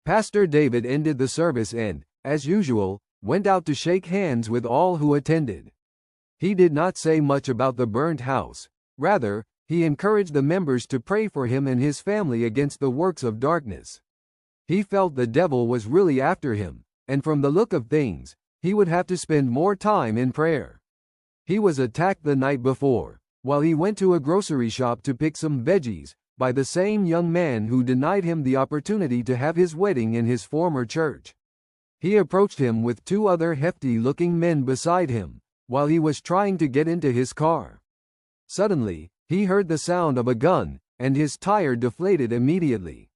Pastor David ended the service and, as usual, went out to shake hands with all who attended. He did not say much about the burnt house. Rather, he encouraged the members to pray for him and his family against the works of darkness. He felt the devil was really after him, and from the look of things, he would have to spend more time in prayer. He was attacked the night before, while he went to a grocery shop to pick some veggies, by the same young man who denied him the opportunity to have his wedding in his former church. He approached him with two other hefty-looking men beside him, while he was trying to get into his car. Suddenly, he heard the sound of a gun, and his tire deflated immediately.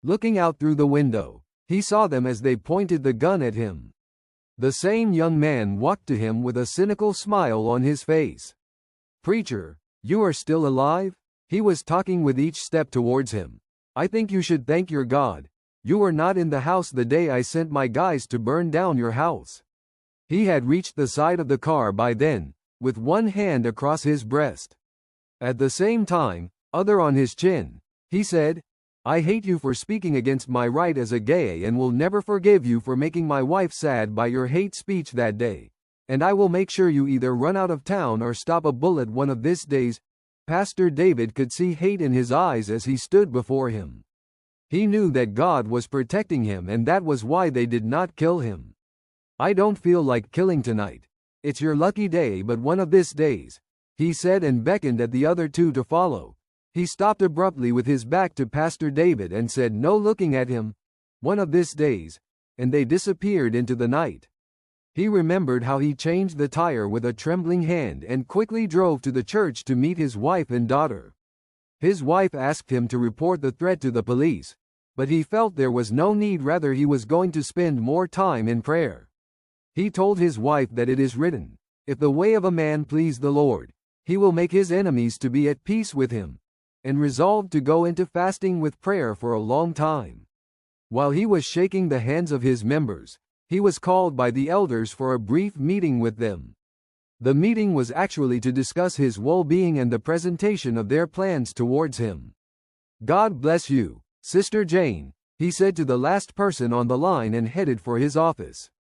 Looking out through the window, he saw them as they pointed the gun at him. The same young man walked to him with a cynical smile on his face. "Preacher, you are still alive?" He was talking with each step towards him. "I think you should thank your God. You were not in the house the day I sent my guys to burn down your house." He had reached the side of the car by then, with one hand across his breast. At the same time, other on his chin, he said, "I hate you for speaking against my right as a gay and will never forgive you for making my wife sad by your hate speech that day. And I will make sure you either run out of town or stop a bullet one of these days." Pastor David could see hate in his eyes as he stood before him. He knew that God was protecting him and that was why they did not kill him. "I don't feel like killing tonight. It's your lucky day, but one of these days," he said and beckoned at the other two to follow. He stopped abruptly with his back to Pastor David and said, no looking at him, "One of these days," and they disappeared into the night. He remembered how he changed the tire with a trembling hand and quickly drove to the church to meet his wife and daughter. His wife asked him to report the threat to the police, but he felt there was no need, rather he was going to spend more time in prayer. He told his wife that it is written, "If the way of a man please the Lord, he will make his enemies to be at peace with him," and resolved to go into fasting with prayer for a long time. While he was shaking the hands of his members, he was called by the elders for a brief meeting with them. The meeting was actually to discuss his well-being and the presentation of their plans towards him. "God bless you, Sister Jane," he said to the last person on the line and headed for his office.